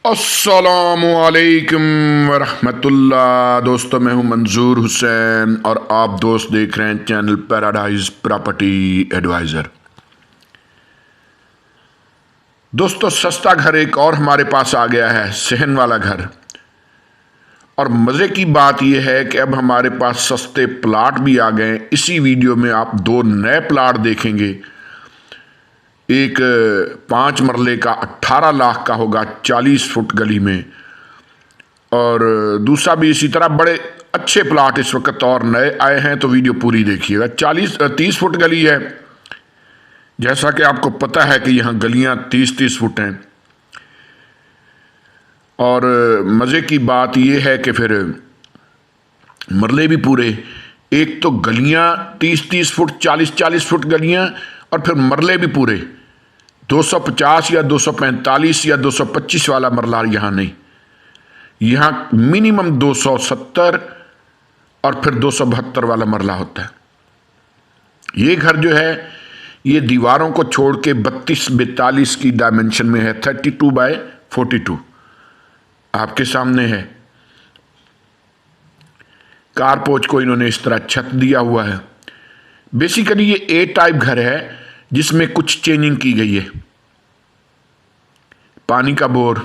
अस्सलामुअलैकुम वरहमतुल्लाह। दोस्तों, मैं हूं मंजूर हुसैन और आप दोस्त देख रहे हैं चैनल पैराडाइज प्रॉपर्टी एडवाइज़र। दोस्तों, सस्ता घर एक और हमारे पास आ गया है, सहन वाला घर। और मज़े की बात यह है कि अब हमारे पास सस्ते प्लाट भी आ गए। इसी वीडियो में आप दो नए प्लाट देखेंगे। एक 5 मरले का 18 लाख का होगा 40 फुट गली में, और दूसरा भी इसी तरह। बड़े अच्छे प्लाट इस वक्त और नए आए हैं, तो वीडियो पूरी देखिएगा। 30 फुट गली है। जैसा कि आपको पता है कि यहाँ गलियाँ 30-30 फुट हैं। और मज़े की बात यह है कि फिर मरले भी पूरे। एक तो गलियाँ 30-30 फुट, 40-40 फुट गलियाँ, और फिर मरले भी पूरे। 250 या 245 या 225 वाला मरला यहाँ नहीं। यहाँ मिनिमम 270 और फिर 272 वाला मरला होता है। ये घर जो है, ये दीवारों को छोड़ के 32-42 की डायमेंशन में है। 32x42 आपके सामने है। कारपोच को इन्होंने इस तरह छत दिया हुआ है। बेसिकली ये ए टाइप घर है जिसमें कुछ चेंजिंग की गई है। पानी का बोर,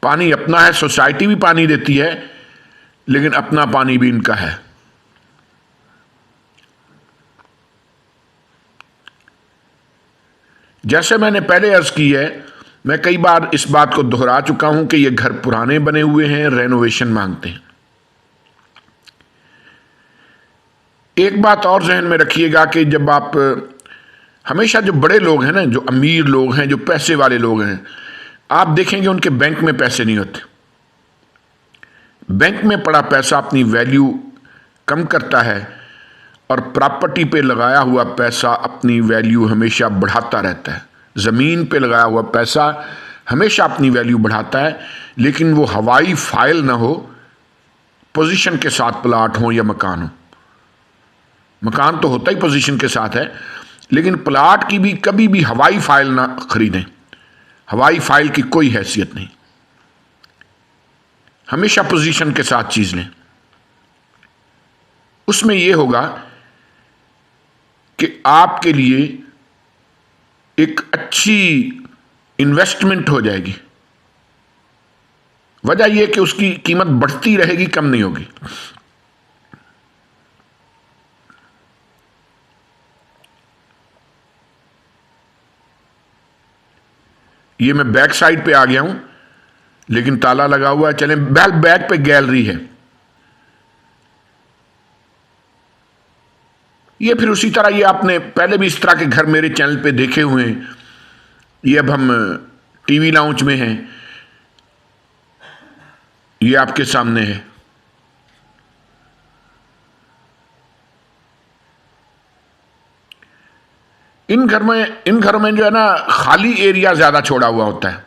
पानी अपना है, सोसाइटी भी पानी देती है, लेकिन अपना पानी भी इनका है। जैसे मैंने पहले अर्ज की है, मैं कई बार इस बात को दोहरा चुका हूं कि ये घर पुराने बने हुए हैं, रेनोवेशन मांगते हैं। एक बात और जहन में रखिएगा कि जब आप हमेशा, जो बड़े लोग हैं ना, जो अमीर लोग हैं, जो पैसे वाले लोग हैं, आप देखेंगे उनके बैंक में पैसे नहीं होते। बैंक में पड़ा पैसा अपनी वैल्यू कम करता है, और प्रॉपर्टी पे लगाया हुआ पैसा अपनी वैल्यू हमेशा बढ़ाता रहता है। ज़मीन पे लगाया हुआ पैसा हमेशा अपनी वैल्यू बढ़ाता है, लेकिन वो हवाई फाइल ना हो, पोजीशन के साथ प्लाट हो या मकान हो। मकान तो होता ही पोजीशन के साथ है, लेकिन प्लाट की भी कभी भी हवाई फाइल ना खरीदें। हवाई फाइल की कोई हैसियत नहीं। हमेशा पोजीशन के साथ चीज लें। उसमें यह होगा कि आपके लिए एक अच्छी इन्वेस्टमेंट हो जाएगी। वजह यह कि उसकी कीमत बढ़ती रहेगी, कम नहीं होगी। ये मैं बैक साइड पे आ गया हूं, लेकिन ताला लगा हुआ है। चलें, बैक पे गैलरी है। ये फिर उसी तरह, ये आपने पहले भी इस तरह के घर मेरे चैनल पे देखे हुए हैं। ये अब हम टीवी लाउंज में हैं। ये आपके सामने है। इन घरों में जो है ना, खाली एरिया ज्यादा छोड़ा हुआ होता है।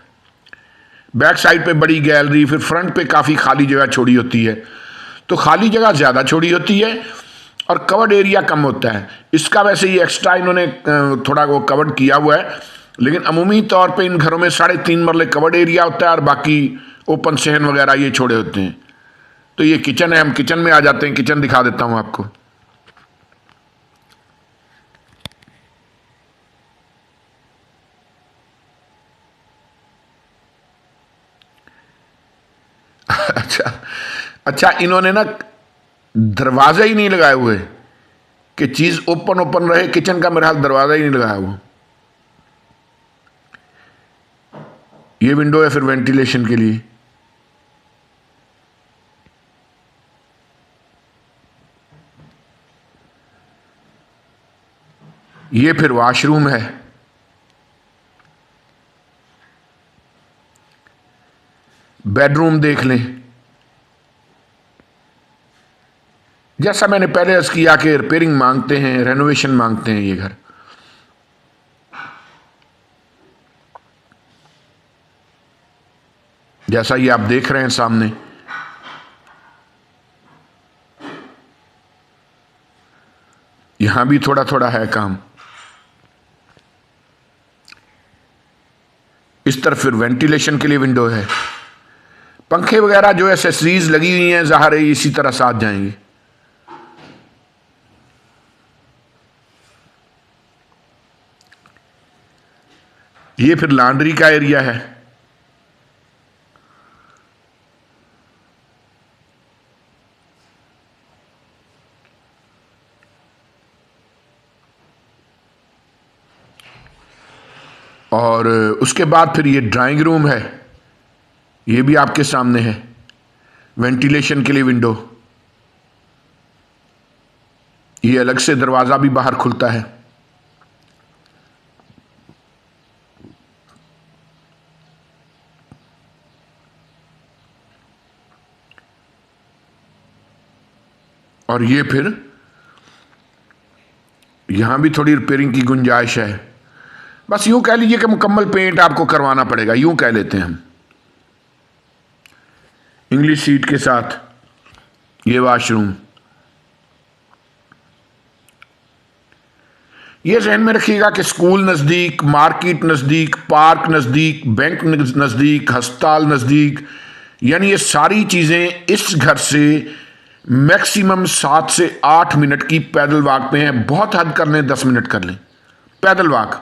बैक साइड पे बड़ी गैलरी, फिर फ्रंट पे काफी खाली जगह छोड़ी होती है। तो खाली जगह ज्यादा छोड़ी होती है और कवर्ड एरिया कम होता है। इसका वैसे ही एक्स्ट्रा इन्होंने थोड़ा वो कवर्ड किया हुआ है, लेकिन अमूमी तौर पे इन घरों में 3.5 मरले कवर्ड एरिया होता है और बाकी ओपन सहन वगैरह ये छोड़े होते हैं। तो ये किचन है, हम किचन में आ जाते हैं। किचन दिखा देता हूं आपको। अच्छा अच्छा, इन्होंने ना दरवाजा ही नहीं लगाए हुए कि चीज ओपन ओपन रहे। किचन का मेरे हाथ दरवाजा ही नहीं लगाया हुआ। ये विंडो है फिर वेंटिलेशन के लिए। ये फिर वॉशरूम है। बेडरूम देख लें। जैसा मैंने पहले अर्ज किया कि रिपेयरिंग मांगते हैं, रेनोवेशन मांगते हैं ये घर। जैसा ये आप देख रहे हैं सामने, यहां भी थोड़ा थोड़ा है काम। इस तरफ फिर वेंटिलेशन के लिए विंडो है। पंखे वगैरह जो एसेसरीज लगी हुई हैं ज़ाहिर है इसी तरह साथ जाएंगे। ये फिर लॉन्ड्री का एरिया है। और उसके बाद फिर ये ड्राइंग रूम है, ये भी आपके सामने है। वेंटिलेशन के लिए विंडो, ये अलग से दरवाज़ा भी बाहर खुलता है। और ये फिर यहां भी थोड़ी रिपेयरिंग की गुंजाइश है। बस यूं कह लीजिए कि मुकम्मल पेंट आपको करवाना पड़ेगा, यूं कह लेते हैं हम। इंग्लिश सीट के साथ ये वॉशरूम। ये ज़हन में रखिएगा कि स्कूल नज़दीक, मार्केट नज़दीक, पार्क नज़दीक, बैंक नज़दीक, अस्पताल नज़दीक, यानी ये सारी चीज़ें इस घर से मैक्सिमम 7 से 8 मिनट की पैदल वॉक पे हैं। बहुत हद कर लें 10 मिनट कर लें पैदल वॉक।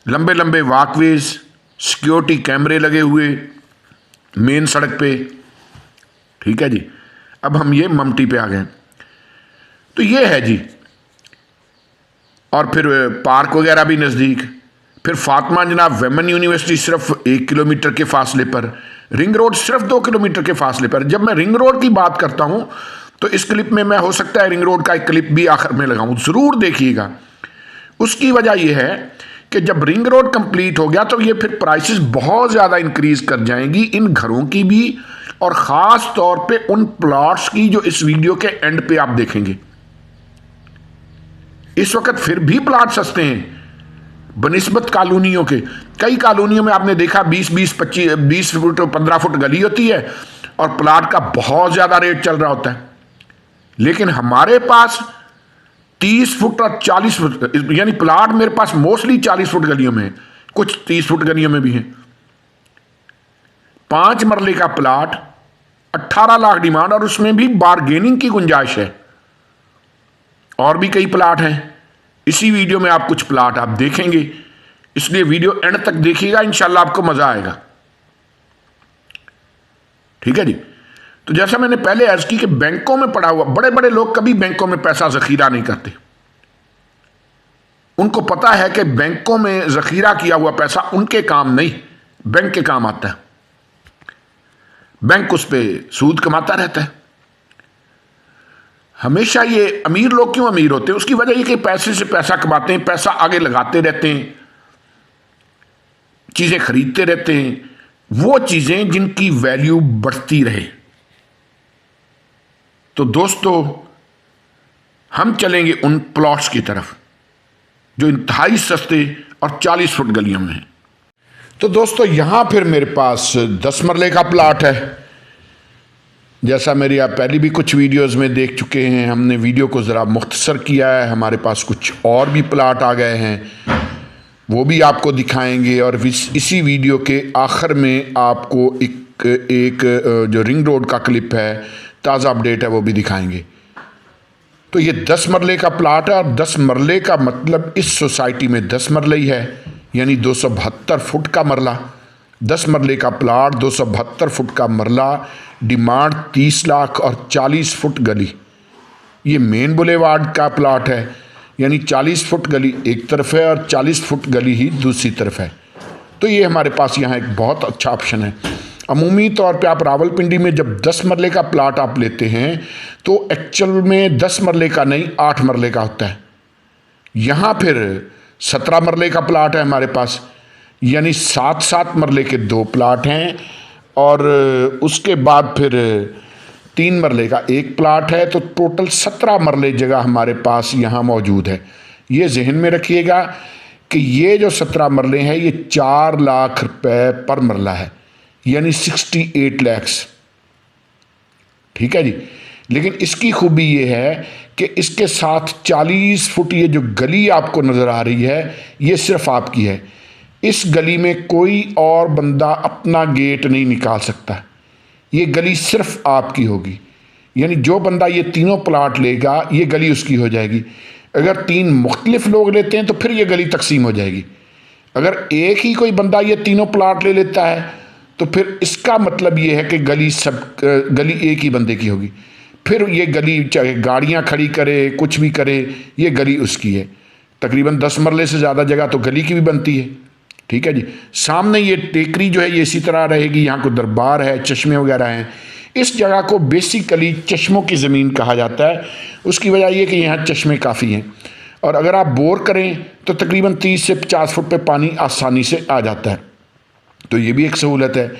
लंबे लंबे वॉकवेज, सिक्योरिटी कैमरे लगे हुए मेन सड़क पे। ठीक है जी। अब हम ये ममटी पे आ गए, तो ये है जी। और फिर पार्क वगैरह भी नज़दीक। फिर फातिमा जनाब वेमन यूनिवर्सिटी सिर्फ 1 किलोमीटर के फासले पर, रिंग रोड सिर्फ 2 किलोमीटर के फासले पर। जब मैं रिंग रोड की बात करता हूं तो इस क्लिप में मैं हो सकता है रिंग रोड का एक क्लिप भी आखिर में लगाऊं, ज़रूर देखिएगा। उसकी वजह यह है कि जब रिंग रोड कंप्लीट हो गया तो ये फिर प्राइसेस बहुत ज़्यादा इंक्रीज कर जाएंगी इन घरों की भी, और ख़ास तौर पे उन प्लॉट्स की जो इस वीडियो के एंड पे आप देखेंगे। इस वक्त फिर भी प्लाट सस्ते हैं बनिस्बत कॉलोनियों के। कई कॉलोनियों में आपने देखा 20 फुट 15 फुट गली होती है और प्लाट का बहुत ज़्यादा रेट चल रहा होता है। लेकिन हमारे पास 30 फुट और 40 फुट, यानी प्लाट मेरे पास मोस्टली 40 फुट गलियों में है, कुछ 30 फुट गलियों में भी हैं। 5 मरले का प्लाट 18 लाख डिमांड, और उसमें भी बारगेनिंग की गुंजाइश है। और भी कई प्लाट हैं। इसी वीडियो में आप कुछ प्लाट आप देखेंगे, इसलिए वीडियो एंड तक देखिएगा, इंशाल्लाह आपको मजा आएगा। ठीक है जी। तो जैसा मैंने पहले अर्ज की कि बैंकों में पड़ा हुआ, बड़े बड़े लोग कभी बैंकों में पैसा जखीरा नहीं करते। उनको पता है कि बैंकों में जखीरा किया हुआ पैसा उनके काम नहीं, बैंक के काम आता है। बैंक उस पर सूद कमाता रहता है। हमेशा ये अमीर लोग क्यों अमीर होते हैं? उसकी वजह ये कि पैसे से पैसा कमाते हैं, पैसा आगे लगाते रहते हैं, चीजें खरीदते रहते हैं, वो चीजें जिनकी वैल्यू बढ़ती रहे। तो दोस्तों हम चलेंगे उन प्लॉट्स की तरफ जो इंतहाई सस्ते और 40 फुट गलियों में हैं। तो दोस्तों यहां फिर मेरे पास 10 मरले का प्लाट है। जैसा मेरी आप पहले भी कुछ वीडियोस में देख चुके हैं, हमने वीडियो को ज़रा मुख्तसर किया है। हमारे पास कुछ और भी प्लाट आ गए हैं, वो भी आपको दिखाएंगे। और इसी वीडियो के आखिर में आपको एक जो रिंग रोड का क्लिप है, ताज़ा अपडेट है, वो भी दिखाएंगे। तो ये 10 मरले का प्लाट है, और 10 मरले का मतलब इस सोसाइटी में 10 मरले ही है, यानी 272 फुट का मरला। 10 मरले का प्लाट, 272 फुट का मरला, डिमांड 30 लाख और 40 फुट गली। ये मेन बुलेवार्ड का प्लाट है, यानी 40 फुट गली एक तरफ है और 40 फुट गली ही दूसरी तरफ है। तो ये हमारे पास यहाँ एक बहुत अच्छा ऑप्शन है। अमूमी तौर पे आप रावलपिंडी में जब 10 मरले का प्लाट आप लेते हैं तो एक्चुअल में 10 मरले का नहीं 8 मरले का होता है। यहाँ फिर 17 मरले का प्लाट है हमारे पास, यानी 7-7 मरले के 2 प्लाट हैं। और उसके बाद फिर 3 मरले का 1 प्लाट है। तो टोटल 17 मरले जगह हमारे पास यहाँ मौजूद है। ये जहन में रखिएगा कि ये जो 17 मरले हैं ये 4 लाख रुपए पर मरला है, यानी 68 लैक्स। ठीक है जी। लेकिन इसकी खूबी ये है कि इसके साथ 40 फुट ये जो गली आपको नज़र आ रही है ये सिर्फ आपकी है। इस गली में कोई और बंदा अपना गेट नहीं निकाल सकता। ये गली सिर्फ आपकी होगी, यानी जो बंदा ये तीनों प्लाट लेगा ये गली उसकी हो जाएगी। अगर 3 मुख्तलिफ लोग लेते हैं तो फिर ये गली तकसीम हो जाएगी। अगर एक ही कोई बंदा ये तीनों प्लाट ले लेता है तो फिर इसका मतलब ये है कि गली एक ही बंदे की होगी। फिर ये गली चाहे गाड़ियाँ खड़ी करे, कुछ भी करे, ये गली उसकी है। तकरीबन 10 मरले से ज़्यादा जगह तो गली की भी बनती है। ठीक है जी। सामने ये टेकरी जो है ये इसी तरह रहेगी, यहाँ को दरबार है, चश्मे वगैरह हैं। इस जगह को बेसिकली चश्मों की ज़मीन कहा जाता है। उसकी वजह यह कि यहाँ चश्मे काफ़ी हैं और अगर आप बोर करें तो तकरीबन 30 से 50 फुट पे पानी आसानी से आ जाता है, तो ये भी एक सहूलत है।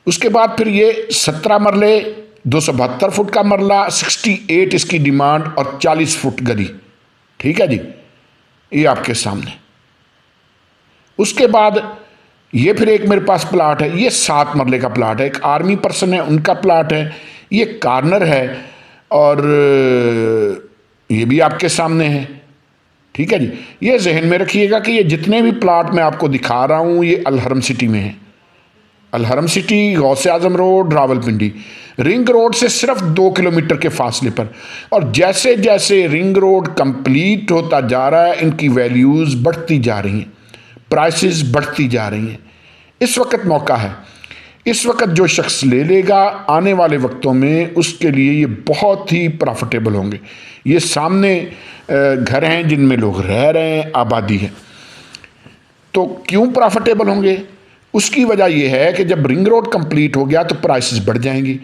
उसके बाद फिर ये 17 मरले, 272 फुट का मरला, 68 इसकी डिमांड और 40 फुट गली। ठीक है जी, ये आपके सामने। उसके बाद ये फिर एक मेरे पास प्लाट है, ये 7 मरले का प्लाट है, एक आर्मी पर्सन है उनका प्लाट है, ये कार्नर है और ये भी आपके सामने है। ठीक है जी। ये जहन में रखिएगा कि ये जितने भी प्लाट मैं आपको दिखा रहा हूँ ये अलहरम सिटी में है। अलहरम सिटी, गौसे आजम रोड, रावलपिंडी, रिंग रोड से सिर्फ 2 किलोमीटर के फासले पर। और जैसे जैसे रिंग रोड कंप्लीट होता जा रहा है इनकी वैल्यूज़ बढ़ती जा रही हैं, प्राइसेस बढ़ती जा रही हैं। इस वक्त मौका है, इस वक्त जो शख्स ले लेगा आने वाले वक्तों में उसके लिए ये बहुत ही प्रॉफिटेबल होंगे। ये सामने घर हैं जिनमें लोग रह रहे हैं, आबादी है। तो क्यों प्रॉफिटेबल होंगे? उसकी वजह यह है कि जब रिंग रोड कंप्लीट हो गया तो प्राइसेस बढ़ जाएंगी।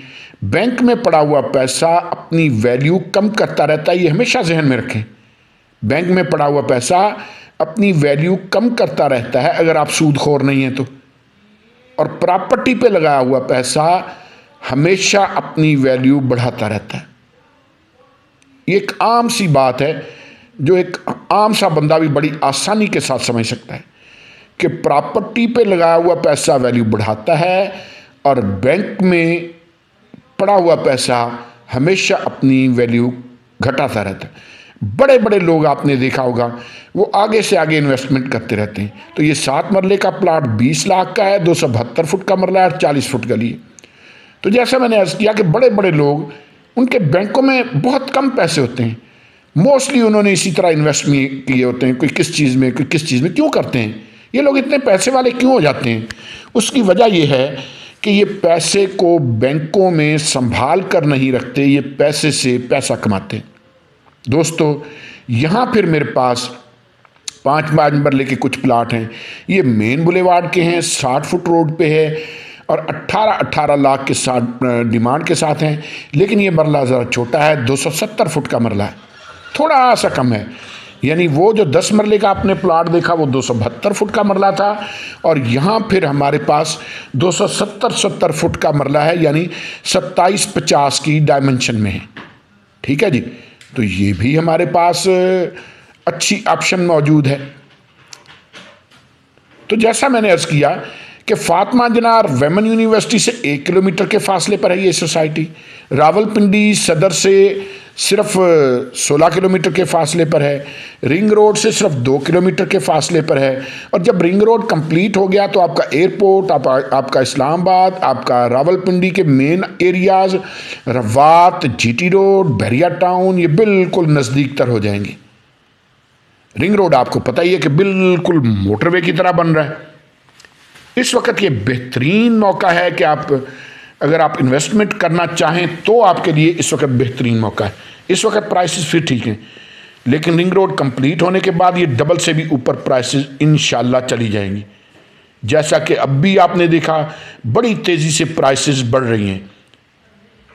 बैंक में पड़ा हुआ पैसा अपनी वैल्यू कम करता रहता है, ये हमेशा जहन में रखें। बैंक में पड़ा हुआ पैसा अपनी वैल्यू कम करता रहता है अगर आप सूदखोर नहीं हैं तो। और प्रॉपर्टी पे लगाया हुआ पैसा हमेशा अपनी वैल्यू बढ़ाता रहता है। ये एक आम सी बात है जो एक आम सा बंदा भी बड़ी आसानी के साथ समझ सकता है कि प्रॉपर्टी पे लगाया हुआ पैसा वैल्यू बढ़ाता है और बैंक में पड़ा हुआ पैसा हमेशा अपनी वैल्यू घटाता रहता है। बड़े बड़े लोग आपने देखा होगा वो आगे से आगे इन्वेस्टमेंट करते रहते हैं। तो ये 7 मरले का प्लाट 20 लाख का है, 272 फुट का मरला है और 40 फुट गली है। तो जैसा मैंने अर्ज़ किया कि बड़े बड़े लोग उनके बैंकों में बहुत कम पैसे होते हैं, मोस्टली उन्होंने इसी तरह इन्वेस्ट किए होते हैं, कोई किस चीज़ में कोई किस चीज़ में। क्यों करते हैं ये लोग इतने पैसे वाले क्यों हो जाते हैं? उसकी वजह यह है कि ये पैसे को बैंकों में संभाल कर नहीं रखते, ये पैसे से पैसा कमाते हैं। दोस्तों यहाँ फिर मेरे पास 5 मरले के कुछ प्लाट हैं। ये मेन बुलेवार्ड के हैं, 60 फुट रोड पे है और 18 लाख के साथ डिमांड के साथ हैं। लेकिन ये मरला ज़रा छोटा है, 270 फुट का मरला है, थोड़ा सा कम है। यानी वो जो 10 मरले का आपने प्लाट देखा वो 272 फुट का मरला था और यहाँ फिर हमारे पास 270 फुट का मरला है, यानी 27-50 की डायमेंशन में है। ठीक है जी। तो ये भी हमारे पास अच्छी ऑप्शन मौजूद है। तो जैसा मैंने अर्ज़ किया कि फातिमा जनार वेमन यूनिवर्सिटी से 1 किलोमीटर के फासले पर है ये सोसाइटी। रावलपिंडी सदर से सिर्फ 16 किलोमीटर के फासले पर है। रिंग रोड से सिर्फ 2 किलोमीटर के फासले पर है। और जब रिंग रोड कंप्लीट हो गया तो आपका एयरपोर्ट, आपका इस्लामाबाद, आपका रावलपिंडी के main areas, Rawat, GT road, Bahria town, ये बिल्कुल नज़दीक तर हो जाएंगे। रिंग रोड आपको पता ही है कि बिल्कुल मोटरवे की तरह बन रहा है। इस वक्त ये बेहतरीन मौका है कि अगर आप इन्वेस्टमेंट करना चाहें तो आपके लिए इस वक्त बेहतरीन मौका है। इस वक्त प्राइसेस फिर ठीक हैं, लेकिन रिंग रोड कंप्लीट होने के बाद ये डबल से भी ऊपर प्राइसेस इंशाल्लाह चली जाएंगी। जैसा कि अब भी आपने देखा बड़ी तेज़ी से प्राइसेस बढ़ रही हैं,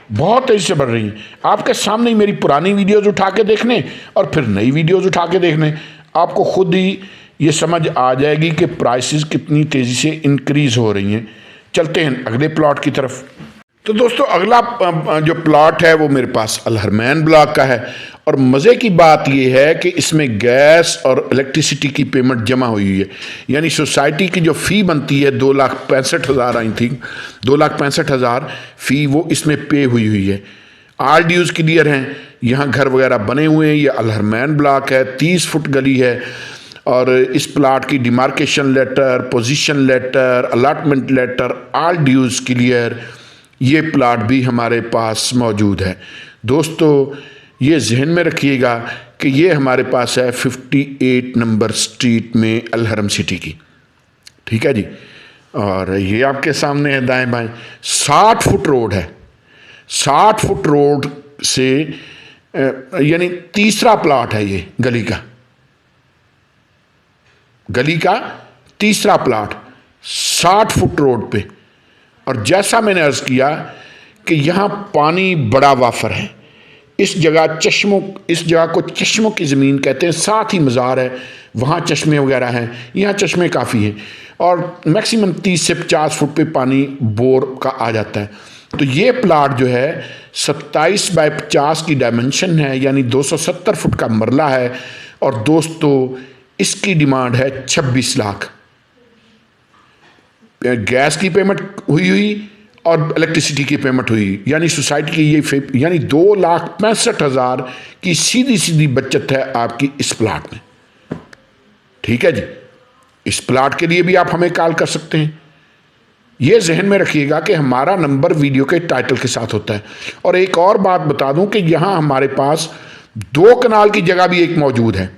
बहुत तेज़ी से बढ़ रही हैं। आपके सामने ही मेरी पुरानी वीडियोज़ उठा के देखने और फिर नई वीडियोज़ उठा के देखने, आपको खुद ही ये समझ आ जाएगी कि प्राइसेस कितनी तेज़ी से इंक्रीज़ हो रही हैं। चलते हैं अगले प्लॉट की तरफ। तो दोस्तों अगला जो प्लॉट है वो मेरे पास अलहरमैन ब्लॉक का है और मज़े की बात यह है कि इसमें गैस और इलेक्ट्रिसिटी की पेमेंट जमा हुई है। यानी सोसाइटी की जो फ़ी बनती है 2,65,000 आई थिंक 2,65,000 फ़ी वो इसमें पे हुई है। RDUs क्लियर हैं, यहाँ घर वगैरह बने हुए हैं। ये अलहरमैन ब्लॉक है, 30 फुट गली है और इस प्लाट की demarcation letter, position letter, allotment letter, all dues clear, ये प्लाट भी हमारे पास मौजूद है। दोस्तों ये जहन में रखिएगा कि ये हमारे पास है 58 नंबर स्ट्रीट में अलहरम सिटी की, ठीक है जी। और ये आपके सामने है दाएं बाएं, 60 फुट रोड है। 60 फुट रोड से यानी तीसरा प्लाट है ये, गली का तीसरा प्लाट 60 फुट रोड पे। और जैसा मैंने अर्ज़ किया कि यहाँ पानी बड़ा वाफर है। इस जगह को चश्मों की ज़मीन कहते हैं, साथ ही मज़ार है, वहाँ चश्मे वगैरह हैं, यहाँ चश्मे काफ़ी हैं और मैक्सिमम 30 से 50 फुट पे पानी बोर का आ जाता है। तो ये प्लाट जो है 27 बाय 50 की डायमेंशन है, यानी 270 फुट का मरला है। और दोस्तों इसकी डिमांड है 26 लाख। गैस की पेमेंट हुई और इलेक्ट्रिसिटी की पेमेंट हुई, यानी सोसाइटी की ये यानी 2,65,000 की सीधी सीधी बचत है आपकी इस प्लाट में, ठीक है जी। इस प्लाट के लिए भी आप हमें कॉल कर सकते हैं। ये जहन में रखिएगा कि हमारा नंबर वीडियो के टाइटल के साथ होता है। और एक और बात बता दूं कि यहां हमारे पास 2 कनाल की जगह भी एक मौजूद है,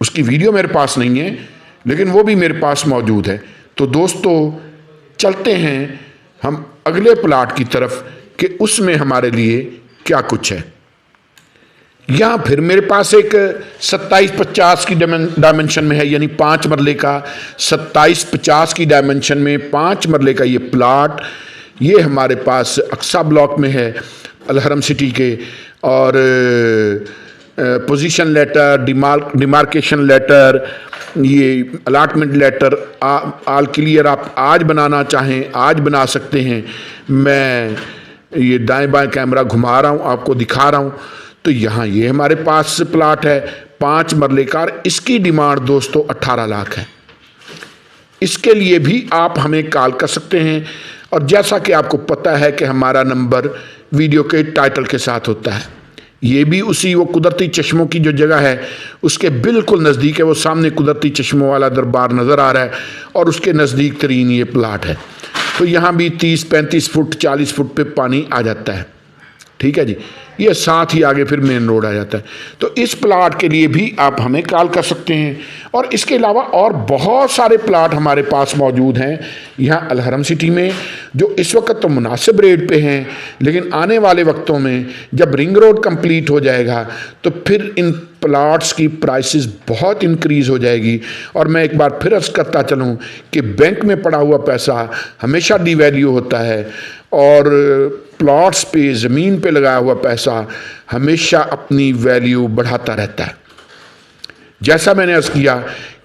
उसकी वीडियो मेरे पास नहीं है लेकिन वो भी मेरे पास मौजूद है। तो दोस्तों चलते हैं हम अगले प्लाट की तरफ कि उसमें हमारे लिए क्या कुछ है। यहाँ फिर मेरे पास एक 27-50 की डायमेंशन में है, यानी 5 मरले का 27-50 की डायमेंशन में 5 मरले का ये प्लाट, ये हमारे पास अक्सा ब्लॉक में है अलहरम सिटी के। और पोजीशन लेटर, डिमार्केशन लेटर, ये अलॉटमेंट लेटर आल क्लियर, आप आज बनाना चाहें आज बना सकते हैं। मैं ये दाएं बाएं कैमरा घुमा रहा हूँ, आपको दिखा रहा हूँ। तो यहाँ ये हमारे पास प्लाट है 5 मरले का, इसकी डिमांड दोस्तों 18 लाख है। इसके लिए भी आप हमें कॉल कर सकते हैं। और जैसा कि आपको पता है कि हमारा नंबर वीडियो के टाइटल के साथ होता है, ये भी उसी वो कुदरती चश्मों की जो जगह है उसके बिल्कुल नज़दीक है। वो सामने कुदरती चश्मों वाला दरबार नज़र आ रहा है और उसके नज़दीक तरीन ये प्लाट है। तो यहाँ भी 30-35 फुट 40 फुट पे पानी आ जाता है, ठीक है जी। ये साथ ही आगे फिर मेन रोड आ जाता है। तो इस प्लाट के लिए भी आप हमें कॉल कर सकते हैं। और इसके अलावा और बहुत सारे प्लाट हमारे पास मौजूद हैं यहाँ अलहरम सिटी में, जो इस वक्त तो मुनासिब रेट पे हैं, लेकिन आने वाले वक्तों में जब रिंग रोड कंप्लीट हो जाएगा तो फिर इन प्लाट्स की प्राइसेस बहुत इंक्रीज़ हो जाएगी। और मैं एक बार फिर अर्ज़ करता चलूँ कि बैंक में पड़ा हुआ पैसा हमेशा डिवैल्यू होता है और प्लॉट्स पे, ज़मीन पे लगाया हुआ पैसा हमेशा अपनी वैल्यू बढ़ाता रहता है। जैसा मैंने अर्ज़ किया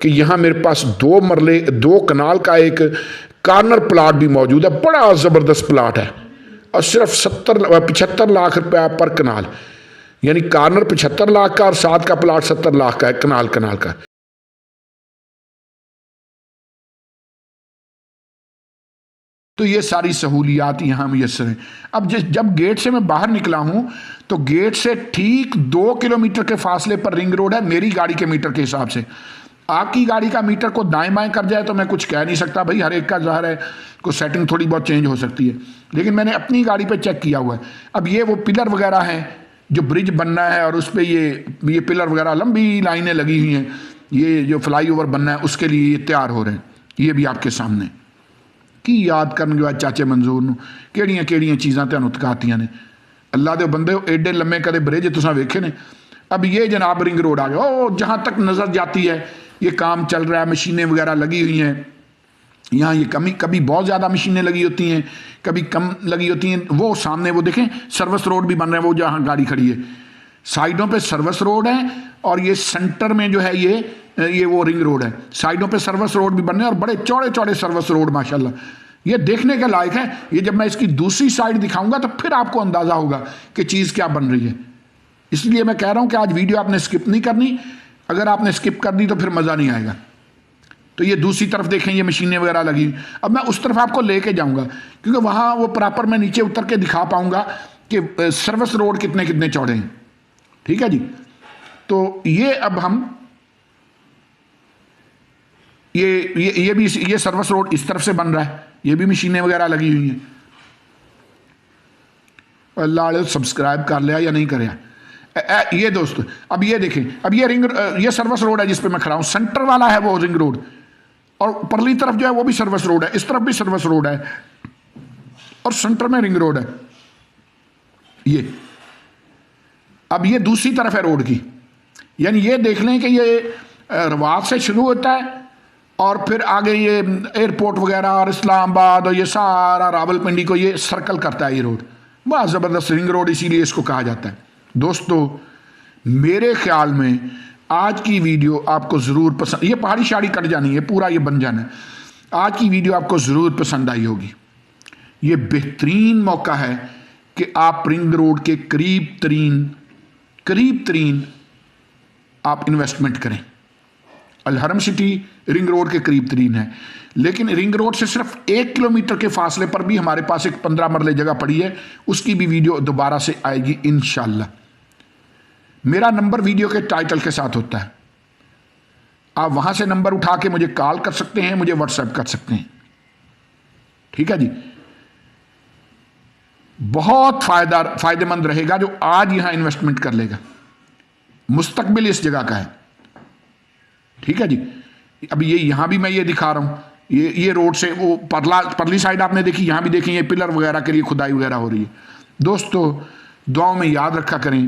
कि यहाँ मेरे पास 2 मरले 2 कनाल का एक कॉर्नर प्लाट भी मौजूद है, बड़ा ज़बरदस्त प्लाट है और सिर्फ 75 लाख रुपया पर कनाल, यानी कॉर्नर 75 लाख का और साथ का प्लाट 70 लाख का है कनाल का। तो ये सारी सहूलियात यहाँ मुयस्सर हैं। अब जब गेट से मैं बाहर निकला हूँ तो गेट से ठीक 2 किलोमीटर के फासले पर रिंग रोड है मेरी गाड़ी के मीटर के हिसाब से। आपकी गाड़ी का मीटर को दाएं बाएं कर जाए तो मैं कुछ कह नहीं सकता भाई, हर एक का ज़ाहिर है कुछ सेटिंग थोड़ी बहुत चेंज हो सकती है, लेकिन मैंने अपनी गाड़ी पे चेक किया हुआ है। अब ये वो पिलर वगैरह हैं जो ब्रिज बनना है और उस पर ये पिलर वगैरह लंबी लाइनें लगी हुई हैं, ये जो फ्लाई ओवर बनना है उसके लिए ये तैयार हो रहे हैं। ये भी आपके सामने की याद करने के बाद चाचे मंजूर नूं केड़ियां चीज़ां तुहानूं दिखातियां ने। अल्लाह दे बंदे एडे लम्मे कदे ब्रिज तुसां वेखे ने। अब ये जनाब रिंग रोड आ गया, ओ जहाँ तक नज़र जाती है ये काम चल रहा है, मशीनें वगैरह लगी हुई हैं यहाँ। ये कभी बहुत ज़्यादा मशीनें लगी होती हैं, कभी कम लगी होती हैं। वो सामने वो देखें सर्विस रोड भी बन रहा है, वो जहाँ गाड़ी खड़ी है साइडों पे सर्विस रोड है और ये सेंटर में जो है ये वो रिंग रोड है। साइडों पे सर्विस रोड भी बन रहे हैं और बड़े चौड़े चौड़े सर्विस रोड माशाल्लाह, ये देखने के लायक है। ये जब मैं इसकी दूसरी साइड दिखाऊंगा तो फिर आपको अंदाज़ा होगा कि चीज़ क्या बन रही है। इसलिए मैं कह रहा हूँ कि आज वीडियो आपने स्किप नहीं करनी, अगर आपने स्किप कर दी तो फिर मज़ा नहीं आएगा। तो ये दूसरी तरफ देखें, ये मशीनें वगैरह लगी। अब मैं उस तरफ आपको लेके जाऊंगा क्योंकि वहाँ वो प्रॉपर मैं नीचे उतर के दिखा पाऊंगा कि सर्विस रोड कितने चौड़े हैं, ठीक है जी। तो ये अब हम ये भी ये सर्विस रोड इस तरफ से बन रहा है, ये भी मशीनें वगैरह लगी हुई हैं। अल्लाह सब्सक्राइब कर लिया या नहीं कर ये दोस्त, अब ये देखें, अब ये सर्विस रोड है जिस पे मैं खड़ा हूं, सेंटर वाला है वो रिंग रोड, और परली तरफ जो है वो भी सर्विस रोड है, इस तरफ भी सर्विस रोड है, और सेंटर में रिंग रोड है। ये अब ये दूसरी तरफ है रोड की, यानी ये देख लें कि ये रवात से शुरू होता है और फिर आगे ये एयरपोर्ट वगैरह और इस्लामाबाद और ये सारा रावलपिंडी को ये सर्कल करता है ये रोड। बहुत ज़बरदस्त रिंग रोड, इसीलिए इसको कहा जाता है। दोस्तों मेरे ख्याल में आज की वीडियो आपको ज़रूर पसंद, ये पहाड़ी शाड़ी कट जानी है, पूरा ये बन जाना है। आज की वीडियो आपको ज़रूर पसंद आई होगी। ये बेहतरीन मौका है कि आप रिंग रोड के करीब तरीन आप इन्वेस्टमेंट करें। अलहरम सिटी रिंग रोड के करीब तरीन है, लेकिन रिंग रोड से सिर्फ 1 किलोमीटर के फासले पर भी हमारे पास एक 15 मरले जगह पड़ी है, उसकी भी वीडियो दोबारा से आएगी इंशाल्लाह। मेरा नंबर वीडियो के टाइटल के साथ होता है, आप वहां से नंबर उठा के मुझे कॉल कर सकते हैं, मुझे व्हाट्सएप कर सकते हैं। ठीक है जी, बहुत फायदेमंद रहेगा जो आज यहां इन्वेस्टमेंट कर लेगा, मुस्तकबिल इस जगह का है। ठीक है जी, अभी ये यहां भी मैं ये दिखा रहा हूं, ये रोड से वो परली साइड आपने देखी, यहां भी देखें ये पिलर वगैरह के लिए खुदाई वगैरह हो रही है। दोस्तों दुआओं में याद रखा करें।